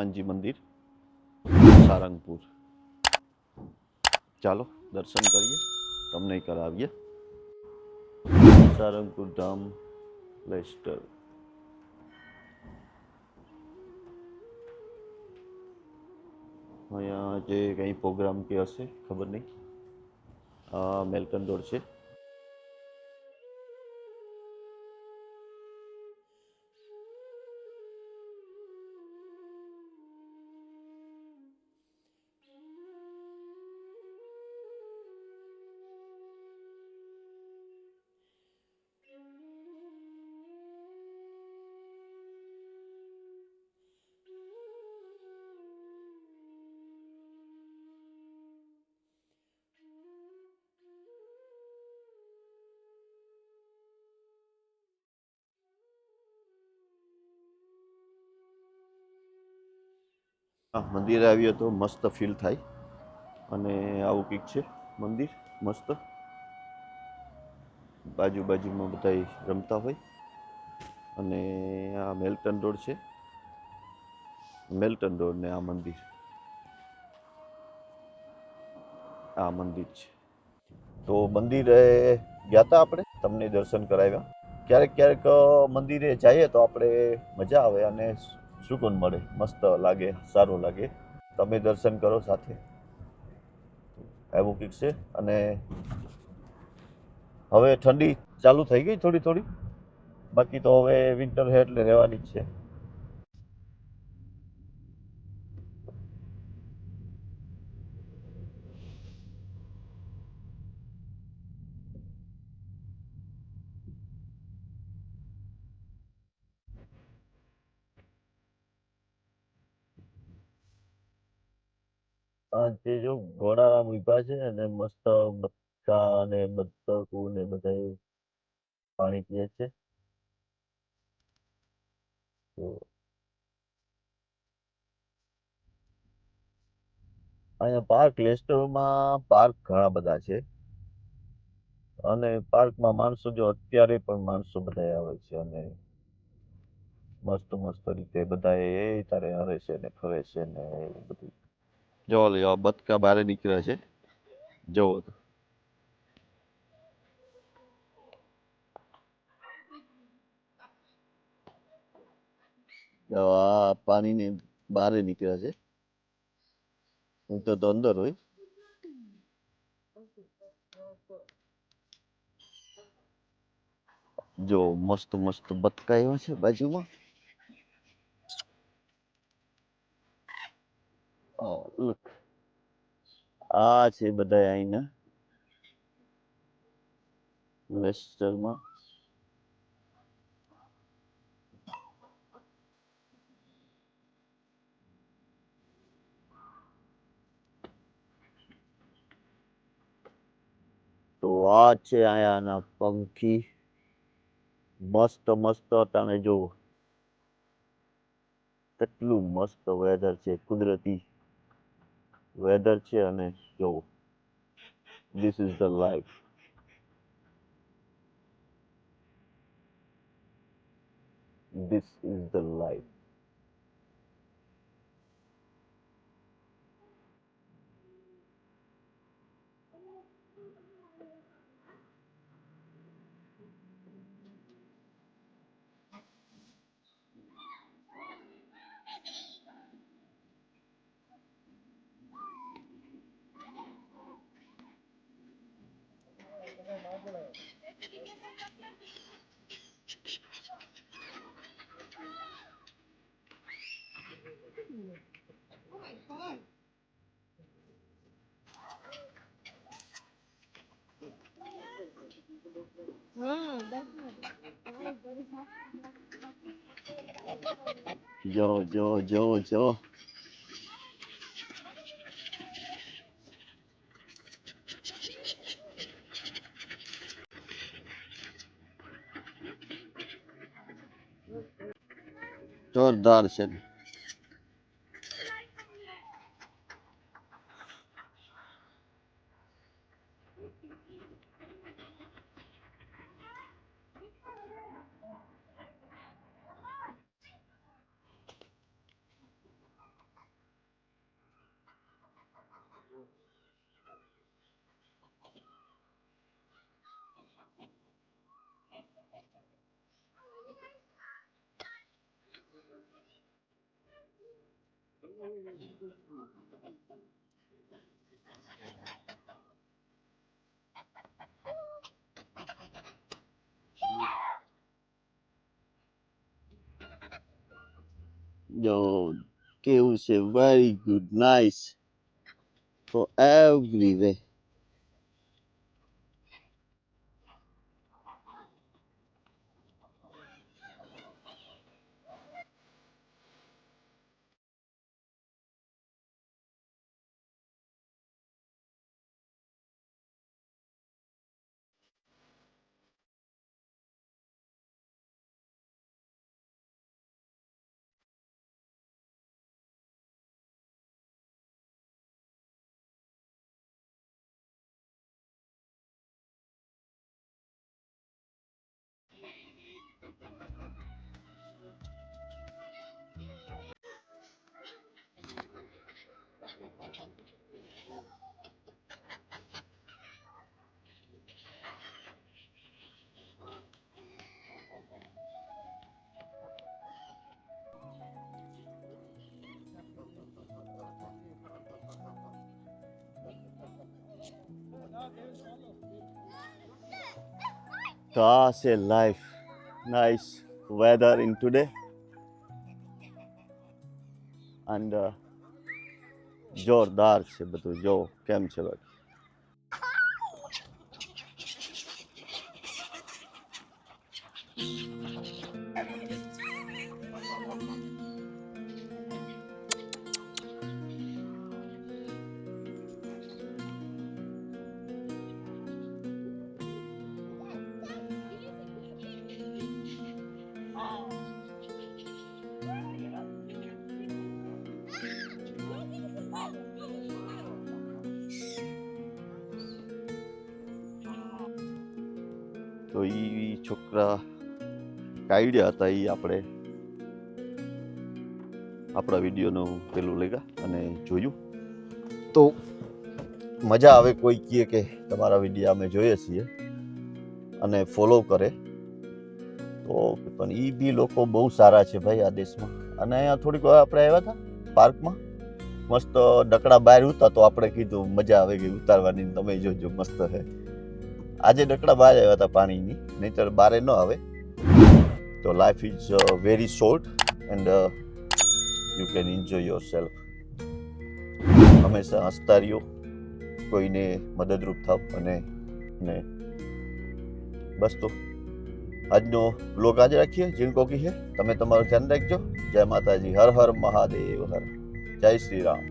હનુમાનજી મંદિર સારંગપુર. ચાલો દર્શન કરીએ, તમને કરાવીએ. સારંગપુર ધામ લેસ્ટર. અહીંયા જે કંઈ પ્રોગ્રામ કે હશે ખબર નહીં. આ મેલ્ટન રોડ છે. મંદિરે આવીએ તો મસ્ત ફીલ થાય, અને આવું કંઈક છે મંદિર મસ્ત. બાજુમાં બધા રમતા હોય, અને આ મેલ્ટન રોડ છે. મેલ્ટન રોડ ને આ મંદિર છે. તો મંદિરે ગયા હતા આપણે, તમને દર્શન કરાવ્યા. ક્યારેક મંદિરે જઈએ તો આપણે મજા આવે અને સુકૂન મળે, મસ્ત લાગે, સારું લાગે. તમે દર્શન કરો સાથે, એવું કંઈક છે. અને હવે ઠંડી ચાલુ થઈ ગઈ થોડી, બાકી તો હવે વિન્ટર છે એટલે રહેવાની જ છે. જે જો ઘોડા ઊભા છે અને મસ્ત બચ્ચા અને બતકો ને બધા પાણી પીએ છે. તો અહીંયા પાર્ક લેસ્ટરમાં પાર્ક ઘણા બધા છે, અને પાર્કમાં માણસો જો અત્યારે પણ માણસો બધા આવે છે, અને મસ્ત રીતે બધા એ તારે હરે છે ને ફરે છે ને એવું બધું. જો બતકા બહાર નીકળ્યા છે, જોવો તો. આ પાણીની બહાર નીકળ્યા છે, હું તો અંદર હોય. જો મસ્ત બતકા એવા છે બાજુમાં. લુક, આ છે બધા અહીંના લેસ્ટરમાં. તો આ છે અહીંયાના પંખી, મસ્ત તમે જુઓ કેટલું મસ્ત વેધર છે, કુદરતી વેધર છે. અને જુઓ, this is the life. This is the life. જો જોરદાર છે. જો કેવું છે, very good, nice for every way. તો આ છે life, nice weather in today and જોરદાર છે બધું. જો કેમ છે બાકી. તો એ છોકરા કાઢ્યા હતા, એ આપણે આપણા વિડીયોનું પેલું લઈ ગયા અને જોયું. તો મજા આવે, કોઈ કહે કે તમારા વિડીયો અમે જોઈએ છીએ અને ફોલો કરે તો. પણ એ બી લોકો બહુ સારા છે ભાઈ આ દેશમાં. અને અહીંયા થોડીક વાર આપણે આવ્યા હતા પાર્કમાં, મસ્ત ડકડા બહાર ઉતા તો આપણે કીધું મજા આવે ગઈ ઉતારવાની, તમે જોજો મસ્ત છે. આજે ડકડા બહાર આવ્યા હતા પાણીની, નહીંતર બારે ન આવે. તો life is very short and you can enjoy your self. હંમેશા હસતા રહ્યો, કોઈને મદદરૂપ થાવ અને બસ. તો આજનો બ્લોગ આજે રાખીએ. જીણકો કી છે, તમે તમારું ધ્યાન રાખજો. જય માતાજી, હર હર મહાદેવ, હર જય શ્રી રામ.